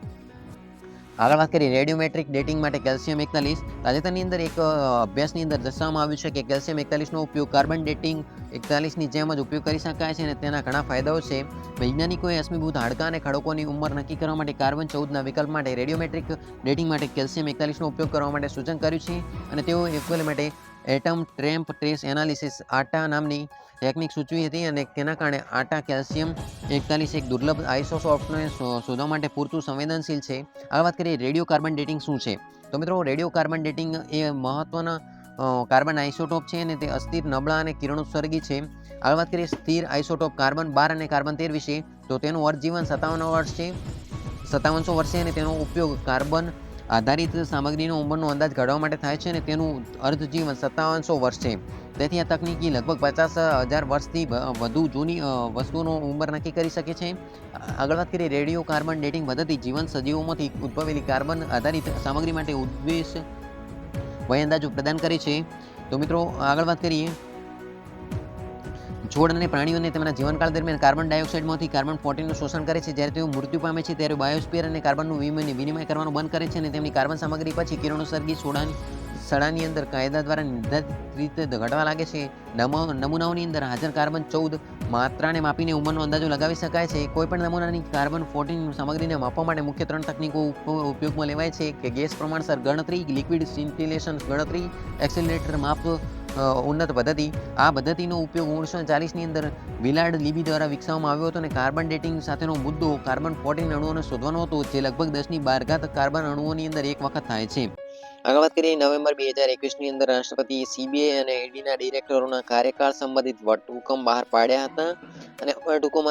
આગળ વાત કરીએ રેડિયોમેટ્રિક ડેટિંગ માટે કેલ્શિયમ 41. તાજેતરની અંદર એક અભ્યાસની અંદર દર્શાવવામાં આવ્યું છે કે કેલ્શિયમ 41નો ઉપયોગ કાર્બન ડેટિંગ 41ની જેમ જ ઉપયોગ કરી શકાય છે અને તેના ઘણા ફાયદાઓ છે. વૈજ્ઞાનિકોએ અશ્મિભૂત હાડકાં અને ખડકોની ઉંમર નક્કી કરવા માટે કાર્બન 14ના વિકલ્પ માટે રેડિયોમેટ્રિક ડેટિંગ માટે કેલ્શિયમ 41નો ઉપયોગ કરવા માટે સૂચન કર્યું છે અને તેઓ એકલ માટે એટમ ટ્રેમ્પ ટ્રેસ એનાલિસિસ આટા નામની ટેકનિક સૂચવી હતી અને તેના કારણે આટા કેલ્શિયમ 41 એક દુર્લભ આઇસોટોપને શોધવા માટે પૂરતું સંવેદનશીલ છે. આગળ વાત કરીએ રેડિયો કાર્બન ડેટિંગ શું છે, તો મિત્રો રેડિયો કાર્બન ડેટિંગ એ મહત્વના કાર્બન આઇસોટોપ છે અને તે અસ્થિર, નબળા અને કિરણોત્સર્ગી છે. આગળ વાત કરીએ સ્થિર આઇસોટોપ કાર્બન 12 અને કાર્બન 13 વિશે, તો તેનું અર્થજીવન 57 વર્ષ છે, 5700 વર્ષે અને તેનો ઉપયોગ કાર્બન આધારિત સામગ્રીનો ઉંમરનો અંદાજ કાઢવા માટે થાય છે અને તેનું અર્ધજીવન 5700 વર્ષ છે. તેથી આ તકનીકી લગભગ 50,000 વર્ષથી વધુ જૂની વસ્તુઓનો ઉંમર નક્કી કરી શકે છે. આગળ વાત કરીએ રેડિયો કાર્બન ડેટિંગ પદ્ધતિ જીવંત સજીવોમાંથી ઉદ્ભવેલી કાર્બન આધારિત સામગ્રી માટે ઉદ્દેશ વય અંદાજો પ્રદાન કરે છે. તો મિત્રો આગળ વાત કરીએ છોડ અને પ્રાણીઓને તેમના જીવનકાળ દરમિયાન કાર્બન ડાયોક્સાઇડમાંથી કાર્બન 14નું શોષણ કરે છે. જ્યારે તેઓ મૃત્યુ પામે છે ત્યારે બાયોસ્ફિયર અને કાર્બનનું વિનિમય કરવાનું બંધ કરે છે અને તેમની કાર્બન સામગ્રી પછી કિરણોત્સર્ગી સડાની અંદર કાયદા દ્વારા નિર્ધારિત રીતે ઘટવા લાગે છે. નમૂનાઓની અંદર હાજર કાર્બન 14 માત્રાને માપીને ઉંમરનો અંદાજો લગાવી શકાય છે. કોઈપણ નમૂનાની કાર્બન 14 સામગ્રીને માપવા માટે મુખ્ય 3 તકનીકો ઉપયોગમાં લેવાય છે કે ગેસ પ્રમાણસર ગણતરી, લિક્વિડ સ્કિન્ટિલેશન ગણતરી, એક્સેલરેટર માપ ઉન્નત પદ્ધતિ. આ પદ્ધતિનો ઉપયોગ 1940ની અંદર વિલાર્ડ લીબી દ્વારા વિકસાવવામાં આવ્યો હતો અને કાર્બન ડેટિંગ સાથેનો મુદ્દો કાર્બન 14 અણુઓને શોધવાનો હતો જે લગભગ 10^12 કાર્બન અણુઓની અંદર એક વખત થાય છે. આગળ વાત કરીએ નવેમ્બર 2021ની અંદર રાષ્ટ્રપતિએ CBI અને EDના ડિરેક્ટરોના કાર્યકાળ સંબંધિત વટહુકમ બહાર પાડ્યા હતા અને વટહુકમ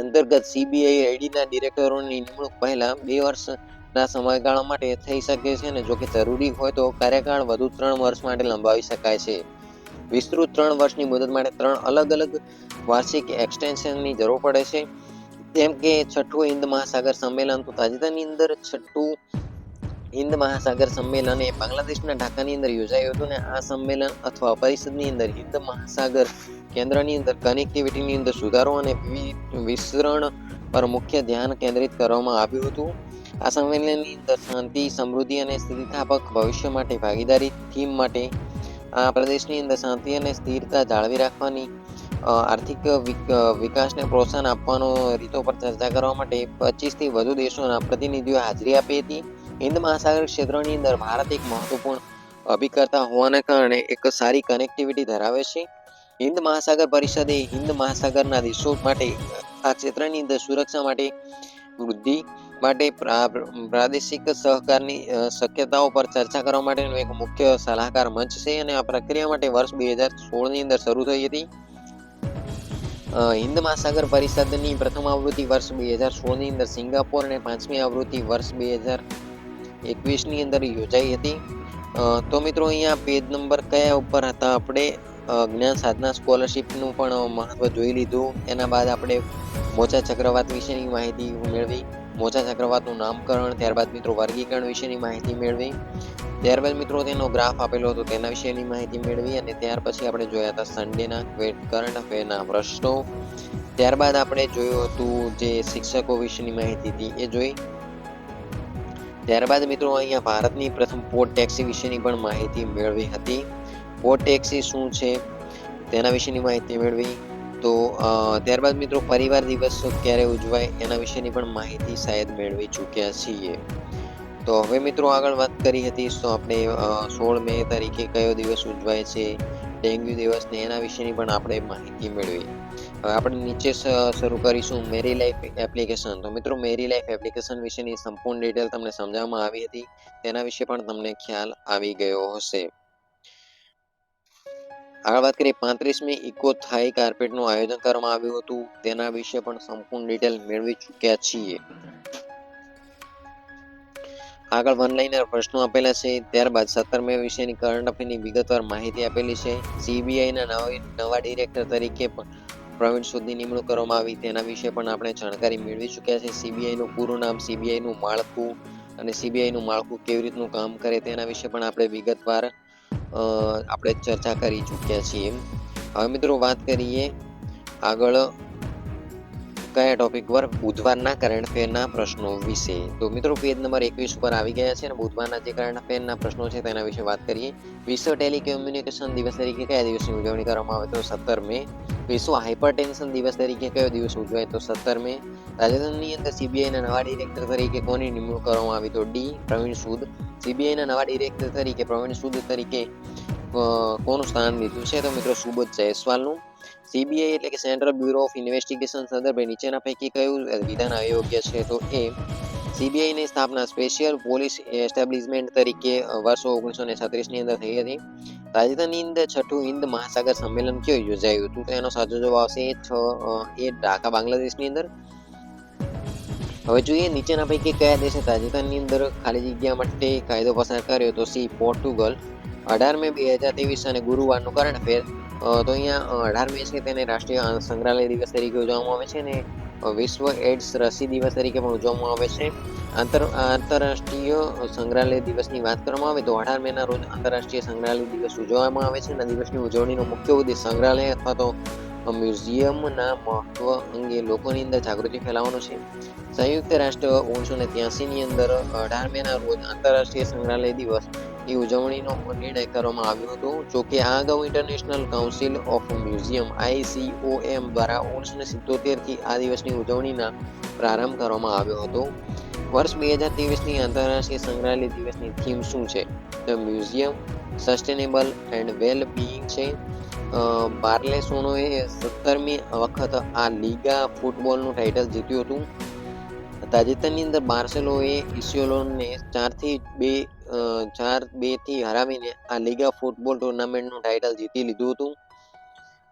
અંતર્ગત CBI EDના ડિરેક્ટરોની નિમણૂક પહેલા 2 વર્ષના સમયગાળા માટે થઈ શકે છે અને જોકે જરૂરી હોય તો કાર્યકાળ વધુ 3 વર્ષ માટે લંબાવી શકાય છે. વિસ્તૃત 3 વર્ષની મુદત માટે 3 અલગ અલગ વાર્ષિક એક્સટેન્શનની જરૂર પડે છે. જેમ કે 6ઠું હિન્દ મહાસાગર સંમેલન, તો તાજેતરની અંદર 6ઠું હિન્દ મહાસાગર સંમેલન એ બાંગ્લાદેશના ઢાકાની અંદર યોજાયું હતું અને આ સંમેલન અથવા પરિષદની અંદર હિન્દ મહાસાગર કેન્દ્રની અંદર કનેક્ટિવિટીની અંદર સુધારો અને વિસ્તરણ પર મુખ્ય ધ્યાન કેન્દ્રિત કરવામાં આવ્યું હતું. આ સંમેલનની અંદર શાંતિ, સમૃદ્ધિ અને સ્થિતિસ્થાપક ભવિષ્ય માટે ભાગીદારી થીમ માટે આ પ્રદેશની અંદર શાંતિ અને સ્થિરતા જાળવી રાખવાની આર્થિક વિકાસને પ્રોત્સાહન આપવાનો રીતો પર ચર્ચા કરવા માટે 25થી વધુ દેશોના પ્રતિનિધિઓ હાજરી આપી હતી. હિન્દ મહાસાગર ક્ષેત્રની અંદર ભારત એક મહત્વપૂર્ણ અભિકર્તા હોવાના કારણે એક સારી કનેક્ટિવિટી ધરાવે છે. હિન્દ મહાસાગર પરિષદે હિન્દ મહાસાગરના દેશો માટે આ ક્ષેત્રની અંદર સુરક્ષા માટે વૃદ્ધિ માટે પ્રાદેશિક સહકારની શક્યતાઓ પર ચર્ચા કરવા માટેનો એક મુખ્ય સલાહકાર મંચ છે અને આ પ્રક્રિયા માટે વર્ષ 2016ની અંદર શરૂ થઈ હતી. હિન્દ મહાસાગર પરિષદની પ્રથમ આવૃત્તિ વર્ષ 2016ની અંદર સિંગાપોર અને 5મી આવૃત્તિ વર્ષ 2021ની અંદર યોજાઈ હતી. તો મિત્રો અહીંયા પેજ નંબર કયા ઉપર હતા આપણે જ્ઞાન સાધના સ્કોલરશિપનું પણ મહત્વ જોઈ લીધું. એના બાદ આપણે મોચા ચક્રવાત વિશેની માહિતી મેળવી, મોચા ચક્રવાતનું નામકરણ, ત્યારબાદ મિત્રો વર્ગીકરણ વિશેની માહિતી મેળવી, ત્યારબાદ મિત્રો તેનો ગ્રાફ આપેલો હતો તેના વિશેની માહિતી મેળવી અને ત્યાર પછી આપણે જોયા હતા સન્ડેના કરંટ અફેરના પ્રશ્નો. ત્યારબાદ આપણે જોયું હતું જે શિક્ષકો વિશેની માહિતી હતી એ જોઈ. ત્યારબાદ મિત્રો અહીંયા ભારતની પ્રથમ પોર્ટ ટેક્સી વિશેની પણ માહિતી મેળવી હતી. પોર્ટ ટેક્સી શું છે તેના વિશેની માહિતી મેળવી. તો ત્યારબાદ મિત્રો પરિવાર દિવસ ક્યારે ઉજવાય એના વિશેની પણ માહિતી શાયદ મેળવી ચૂક્યા છીએ. તો હવે મિત્રો આગળ વાત કરી હતી તો આપણે 16 મે તારીખે કયો દિવસ ઉજવાય છે, ડેન્ગ્યુ દિવસ ને એના વિશેની પણ આપણે માહિતી મેળવી. હવે આપણે નીચે શરૂ કરીશું મેરી લાઈફ એપ્લિકેશન. તો મિત્રો મેરી લાઈફ એપ્લિકેશન વિશેની સંપૂર્ણ ડિટેલ તમને સમજાવવામાં આવી હતી, તેના વિશે પણ તમને ખ્યાલ આવી ગયો હશે. આગળ વાત કરીએ 35મી ઇકો થાઈ કાર્પેટનું આયોજન કરવામાં આવ્યું હતું, તેના વિશે પણ સંપૂર્ણ ડિટેલ મેળવી ચૂક્યા છીએ. આગળ વન લાઇનર પ્રશ્નો આપેલા છે. ત્યારબાદ 17 મે વિશેની કરંટ અફેરની વિગતવાર માહિતી આપેલી છે. સીબીઆઈના નવા ડિરેક્ટર તરીકે પ્રવીણ સૂદની નિમણૂક કરવામાં આવી, તેના વિશે પણ આપણે જાણકારી મેળવી ચૂક્યા છે. સીબીઆઈનું પૂરું નામ, સીબીઆઈનું માળખું અને સીબીઆઈનું માળખું કેવી રીતનું કામ કરે તેના વિશે પણ આપણે વિગતવાર આપણે ચર્ચા કરી ચૂક્યા છીએ. હવે મિત્રો વાત કરીએ આગળ કયા ટોપિક પર, બુધવારના કરંટ અફેરના પ્રશ્નો વિશે. તો મિત્રો પેજ નંબર 21 ઉપર આવી ગયા છે અને બુધવારના જે કરંટ અફેરના પ્રશ્નો છે તેના વિશે વાત કરીએ. વિશ્વ ટેલિકમ્યુનિકેશન દિવસ તરીકે કયા દિવસની ઉજવણી કરવામાં આવે તો 17 મે. વિશ્વ હાઇપરટેન્શન દિવસ તરીકે કયો દિવસ ઉજવાય તો 17 મે. તાજેતરની અંદર સીબીઆઈના નવા ડિરેક્ટર તરીકે કોની નિમણૂક કરવામાં આવી તો ડી પ્રવીણ સૂદ. સીબીઆઈના નવા ડિરેક્ટર તરીકે પ્રવીણ સૂદ તરીકે કોનું સ્થાન લીધું છે તો મિત્રો સુબોધ જયસ્વાલનું. સીબીઆઈ એટલે કે સેન્ટ્રલ બ્યુરો ઓફ ઇન્વેસ્ટિગેશન સંદર્ભે નીચેના પૈકી કયું વિધાન અયોગ્ય છે તો એ સીબીઆઈની સ્થાપના સ્પેશિયલ પોલીસ એસ્ટાબ્લિશમેન્ટ તરીકે વર્ષો 1936ની અંદર થઈ હતી. તાજેતરની અંદર 6ઠું હિન્દ મહાસાગર સંમેલન કયો યોજાયું હતું તો એનો સાચો જવાબ આવશે એ ઢાકા બાંગ્લાદેશની અંદર. હવે જોઈએ નીચેના પૈકી કયા દેશે તાજેતરની અંદર ખાલી જગ્યા માટે કાયદો પસાર કર્યો તો સી પોર્ટુગલ. 18 મે 2023 અને ગુરુવારનું કરંટ અફેર. તો અહીંયા 18 મે છે તેને રાષ્ટ્રીય સંગ્રહાલય દિવસ તરીકે ઉજવવામાં આવે છે અને વિશ્વ એડ્સ રસી દિવસ તરીકે પણ ઉજવવામાં આવે છે. આંતરરાષ્ટ્રીય સંગ્રહાલય દિવસની વાત કરવામાં આવે તો 18 મેના રોજ આંતરરાષ્ટ્રીય સંગ્રહાલય દિવસ ઉજવવામાં આવે છે અને દિવસની ઉજવણીનો મુખ્ય ઉદ્દેશ સંગ્રહાલય અથવા તો મ્યુઝિયમના મહત્વ અંગે લોકોની અંદર જાગૃતિ ફેલાવવાનો છે. સંયુક્ત રાષ્ટ્ર 1983ની અંદર 18 મેના રોજ આંતરરાષ્ટ્રીય સંગ્રહાલય દિવસ ની ઉજવણીનો નિર્ણય કરવામાં આવ્યો હતો. જોકે આ અગાઉ international council of museum ICOM દ્વારા 1977થી આ દિવસની ઉજવણીના પ્રારંભ કરવામાં આવ્યો હતો. વર્ષ 2023ની આંતરરાષ્ટ્રીય સંગ્રહાલય દિવસની થીમ શું છે તો museum sustainable and well being છે. બાર્સેલોનાએ 17મી વખત આ લીગા ફૂટબોલનું ટાઇટલ જીત્યું હતું. તાજેતરની અંદર બાર્સેલોનાએ ઇસ્યોલોનને 4-2થી હરાવીને આ લીગા ફૂટબોલ ટુર્નામેન્ટનું ટાઇટલ જીતી લીધું હતું.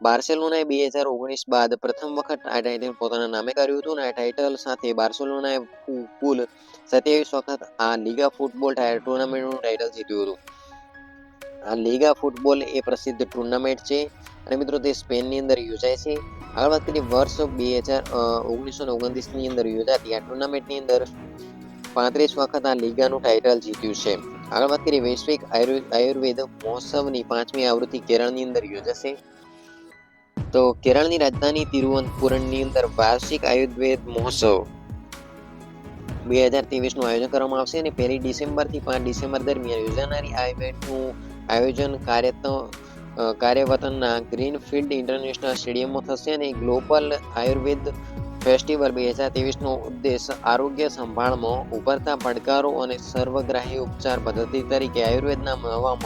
બાર્સેલોનાએ 2019 બાદ પ્રથમ વખત આ ટાઇટલ પોતાના નામે કર્યું હતું અને આ ટાઇટલ સાથે બાર્સેલોનાએ કુલ 27 વખત આ લીગા ફૂટબોલ ટુર્નામેન્ટનું ટાઇટલ જીત્યું હતું. આ લીગા ફૂટબોલ એ પ્રસિદ્ધ ટુર્નામેન્ટ છે અને મિત્રો તે સ્પેનની અંદર યોજાય છે. આગળ વાત કરીએ વર્ષ 1929ની અંદર યોજાતી આ ટુર્નામેન્ટની અંદર 35 વખત આ લીગાનું ટાઇટલ જીત્યું છે. આગળ વાત કરીએ વૈશ્વિક આયુર્વેદ મહોત્સવની 5મી આવૃત્તિ કેરળની અંદર યોજાશે. તો કેરળની રાજધાની તિરુવનંતપુરમની અંદર વાર્ષિક આયુર્વેદ મહોત્સવ 2023નું આયોજન કરવામાં આવશે અને 1 ડિસેમ્બરથી 5 ડિસેમ્બર દરમિયાન યોજાનારી આ ઇવેન્ટનું આયોજન કાર્યવતનના ગ્રીનફિલ્ડ ઇન્ટરનેશનલ સ્ટેડિયમમાં થશે અને ગ્લોબલ આયુર્વેદ ફેસ્ટિવલ 2023નો ઉદ્દેશ આરોગ્ય સંભાળમાં ઉભરતા પડકારો અને સર્વગ્રાહી ઉપચાર પદ્ધતિ તરીકે આયુર્વેદના નવા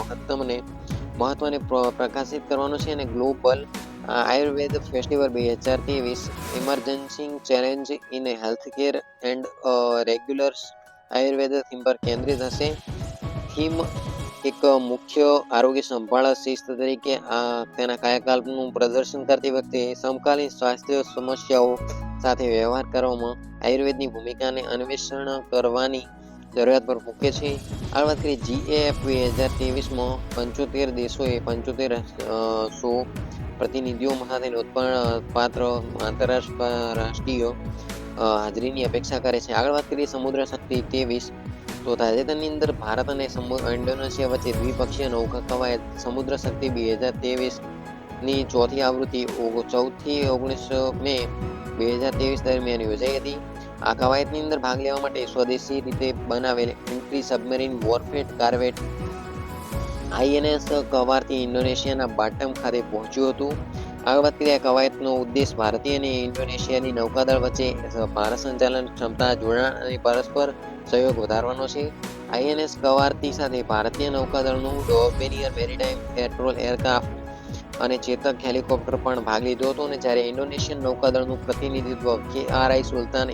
મહત્વને પ્રકાશિત કરવાનો છે અને global Ayurveda festival 2023 emergency challenge in healthcare and regular Ayurveda theme પર કેન્દ્રિત હશે. થીમ એક મુખ્ય આરોગ્ય સંભાળ શિસ્ત તરીકે તેના કાયાકલ્પનું પ્રદર્શન કરતી વખતે સમકાલીન સ્વાસ્થ્ય સમસ્યાઓ સાથે વ્યવહાર કરવામાં આયુર્વેદની ભૂમિકાને અન્વેષણ કરવાની જરૂરિયાત પર મૂકે છે. આ વાત કરીએ GAF 2023માં 75 દેશોએ 7500 પ્રતિનિધિઓ સાથે નોંધપાત્ર આંતરરાષ્ટ્રીય હાજરીની અપેક્ષા કરે છે. આગળ વાત કરીએ સમુદ્ર શક્તિ 23. તો તાજેતરની અંદર ભારત અને ઇન્ડોનેશિયા વચ્ચે દ્વિપક્ષીય નૌકા કવાયત સમુદ્ર શક્તિ 2023ની ચોથી આવૃત્તિ 14થી 19 મે 2023 દરમિયાન યોજાઈ હતી. આ કવાયતની અંદર ભાગ લેવા માટે સ્વદેશી રીતે બનાવેલ એન્ટી સબમરીન વોરફેર કારવેટ INS કવારથી ઇન્ડોનેશિયાના બાટમ ખાતે પહોંચ્યું હતું. આગળ વાત કરીએ કવાયતનો ઉદ્દેશ ભારતીય અને ઇન્ડોનેશિયાની નૌકાદળ વચ્ચે ભારત સંચાલન ક્ષમતા જોડાણ અને પરસ્પર સહયોગ વધારવાનો છે. INS કવારતી સાથે ભારતીય નૌકાદળનું ડોર્નિયર મેરીટાઈમ પેટ્રોલ એરક્રાફ્ટ અને ચેતક હેલિકોપ્ટર પણ ભાગ લીધો હતો અને જ્યારે ઇન્ડોનેશિયન નૌકાદળનું પ્રતિનિધિત્વ KRI સુલતાન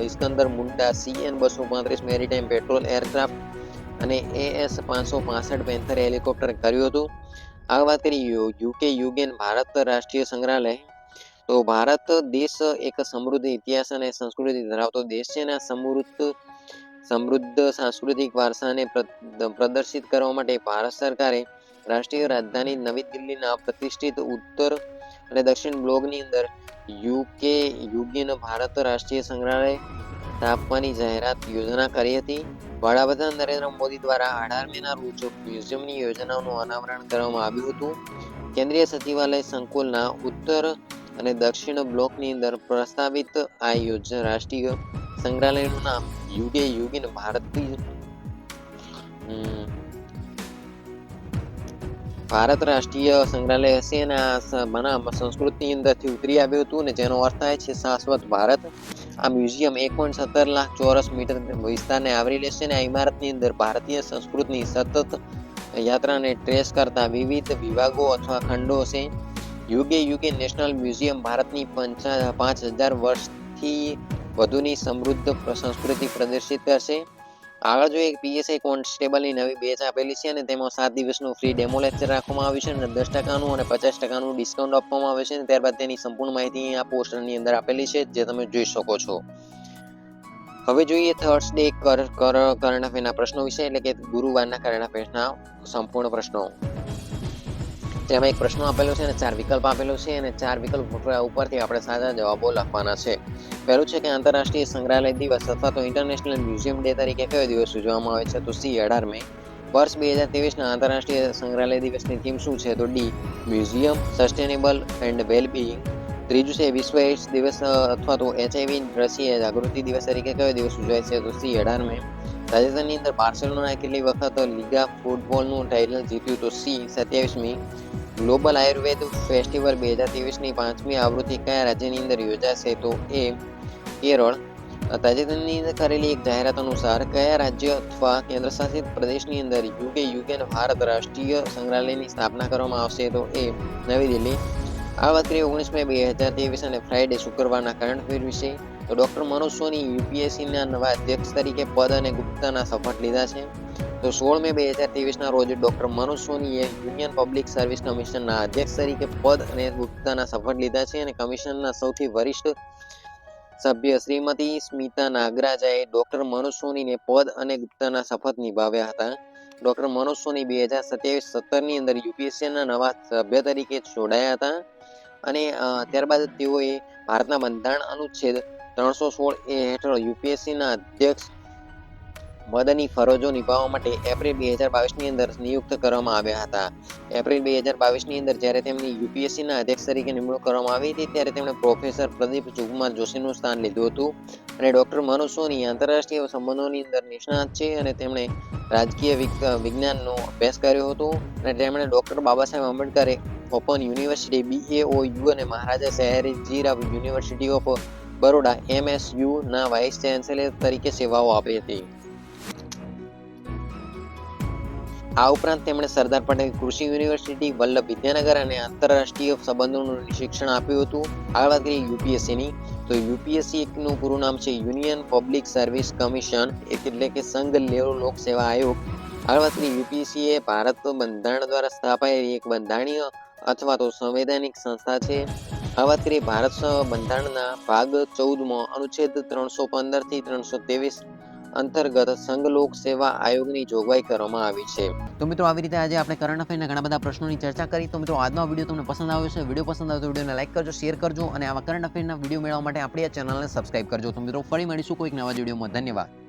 ઇસ્કંદર Munda CN-235 maritime petrol aircraft અને AS-565 પેન્થર હેલિકોપ્ટર કર્યું હતું. આગળ વાત કરીએ UK યુગેન ભારત રાષ્ટ્રીય સંગ્રહાલય. તો ભારત દેશ એક સમૃદ્ધ ઇતિહાસ અને સંસ્કૃતિ ધરાવતો દેશ છે અને સમૃદ્ધ સાંસ્કૃતિક વારસાને પ્રદર્શિત કરવા માટે ભારત સરકારે રાષ્ટ્રીય રાજધાની નવી દિલ્હીના પ્રતિષ્ઠિત ઉત્તર અને દક્ષિણ બ્લોકની અંદર UK યુગેન ભારત રાષ્ટ્રીય સંગ્રહાલય સ્થાપવાની જાહેરાત યોજના કરી હતી. વડાપ્રધાન નરેન્દ્ર મોદી દ્વારા 18 મેના રોજ મ્યુઝિયમની યોજનાનું અનાવરણ કરવામાં આવ્યું હતું. કેન્દ્રીય સચિવાલય સંકુલના ઉત્તર અને દક્ષિણ બ્લોકની અંદર પ્રસ્તાવિત આ રાષ્ટ્રીય સંગ્રહાલયનું નામ UK યુગેન ભારત રાષ્ટ્રીય સંગ્રહાલય હશે અને આ સંસ્કૃતની અંદરથી ઉતરી આવ્યું હતું અને જેનો અર્થ થાય છે શાશ્વત ભારત. આ મ્યુઝિયમ 1.17 લાખ ચોરસ મીટર વિસ્તારને આવરી લેશે અને આ ઇમારતની અંદર ભારતીય સંસ્કૃતિની સતત યાત્રાને ટ્રેસ કરતા વિવિધ વિભાગો અથવા ખંડો હશે. યુકે નેશનલ મ્યુઝિયમ ભારતની 5000 વર્ષથી વધુની સમૃદ્ધ સંસ્કૃતિ પ્રદર્શિત કરશે. આગળ જોઈએ PSI કોન્સ્ટેબલની નવી બેચ આપેલી છે અને તેમાં 7 દિવસનું ફ્રી ડેમો લેક્ચર રાખવામાં આવ્યું છે અને 10% અને 50% ડિસ્કાઉન્ટ આપવામાં આવે છે અને ત્યારબાદ તેની સંપૂર્ણ માહિતી આ પોસ્ટરની અંદર આપેલી છે જે તમે જોઈ શકો છો. હવે જોઈએ થર્સડે કરંટ અફેરના પ્રશ્નો વિશે એટલે કે ગુરુવારના કરંટ અફેર્સના સંપૂર્ણ પ્રશ્નો. તેમાં એક પ્રશ્ન આપેલો છે અને 4 વિકલ્પ આપેલો છે અને 4 વિકલ્પ ઉપરથી આપણે સાચા જવાબો લખવાના છે. પહેલું છે કે આંતરરાષ્ટ્રીય સંગ્રહાલય દિવસ અથવા તો ઇન્ટરનેશનલ મ્યુઝિયમ ડે તરીકે કયો દિવસ ઉજવવામાં આવે છે? તો C 18 મે. વર્ષ 2023ના આંતરરાષ્ટ્રીય સંગ્રહાલય દિવસની થીમ શું છે? તો D મ્યુઝિયમ સસ્ટેનેબલ એન્ડ વેલબીઇંગ. ત્રીજું છે વિશ્વ એઇડ્સ દિવસ અથવા તો HIV રસી જાગૃતિ દિવસ તરીકે કયો દિવસ ઉજવાય છે? તો C 18 મે. તાજેતરની અંદર બાર્સેલોનાએ કેટલી વખત લીગા ફૂટબોલનું ટાઇટલ જીત્યું? તો C 27મી. ગ્લોબલ આયુર્વેદ ફેસ્ટિવલ 2023ની 5મી આવૃત્તિ કયા રાજ્યની અંદર યોજાશે? તો A કેરળ. તાજેતરની અંદર કરેલી એક જાહેરાત અનુસાર કયા રાજ્ય અથવા કેન્દ્રશાસિત પ્રદેશની અંદર યુગેન ભારત રાષ્ટ્રીય સંગ્રહાલયની સ્થાપના કરવામાં આવશે? તો A નવી દિલ્હી. આ વાત કરીએ 19 મે 2023 અને ફ્રાઇડે શુક્રવારના કરંટ અફેર વિશે. તો ડોક્ટર મનોજ સોની UPSCના નવા અધ્યક્ષ તરીકે પદ અને ગુપ્તાના શપથ લીધા છે. તો 16 મે 2023ના રોજ ડોક્ટર મનોજ સોનીએ યુનિયન પબ્લિક સર્વિસ કમિશનના અધ્યક્ષ તરીકે પદ અને ગુપ્તાના શપથ લીધા છે અને કમિશનના સૌથી વરિષ્ઠ સભ્ય શ્રીમતી સ્મિતા નાગરાજાએ ડોક્ટર મનોજ સોનીને પદ અને ગુપ્તાના શપથ નિભાવ્યા હતા. ડોક્ટર મનોજ સોની 2017ની અંદર UPSCના નવા સભ્ય તરીકે જોડાયા હતા અને ત્યારબાદ તેઓએ ભારતના બંધારણ અનુચ્છેદ 316A હેઠળ UPSCના અધ્યક્ષ મદની ફરજો નિભાવવા માટે એપ્રિલ 2022ની અંદર નિયુક્ત કરવામાં આવ્યા હતા. એપ્રિલ 2022ની અંદર જ્યારે તેમની યુપીએસસીના અધ્યક્ષ તરીકે નિમણૂક કરવામાં આવી હતી ત્યારે તેમણે પ્રોફેસર પ્રદીપ જુગમાર જોશીનું સ્થાન લીધું હતું. અને ડૉક્ટર મનોજ સોની આંતરરાષ્ટ્રીય સંબંધોની અંદર નિષ્ણાત છે અને તેમણે રાજકીય વિજ્ઞાનનો અભ્યાસ કર્યો હતો. અને તેમણે doctor Baba Saheb આંબેડકરે open university BAOU અને Maharaja Sayajirao university of Baroda MSU ના વાઇસ ચાન્સેલર તરીકે સેવાઓ આપી હતી. આ ઉપરાંત તેમણે સરદાર પટેલ કૃષિ યુનિવર્સિટી, વલ્લભ વિદ્યાનગર અને આંતરરાષ્ટ્રીય સંબંધોનું શિક્ષણ આપ્યું હતું. આગળ વાત કરીએ યુપીએસસીની, તો યુપીએસસી નું પૂરું નામ છે યુનિયન પબ્લિક સર્વિસ કમિશન, એટલે કે સંઘ લોક સેવા આયોગ. આગળ વાત કરીએ યુપીએસસી એ ભારત બંધારણ દ્વારા સ્થાપાયેલી એક બંધારણીય અથવા તો સંવૈધાનિક સંસ્થા છે. આ વાત કરીએ ભારત બંધારણના ભાગ 14માં અનુચ્છેદ 315 થી 323 અંતર્ગત સંઘ લોક સેવા આયોગની જોગવાઈ કરવામાં આવી છે. તો મિત્રો આવી રીતે આજે આપણે કરંટ અફેરના ઘણા બધા પ્રશ્નોની ચર્ચા કરી. તો મિત્રો આજનો વિડીયો તમને પસંદ આવ્યો છે, વિડીયો પસંદ આવે તો વિડીયોને લાઈક કરજો, શેર કરજો અને આવા કરંટ અફેરના વિડીયો મેળવવા માટે આપણી આ ચેનલને સબસ્ક્રાઇબ કરજો. તો મિત્રો ફરી મળીશું કોઈક નવા વિડીયોમાં. ધન્યવાદ.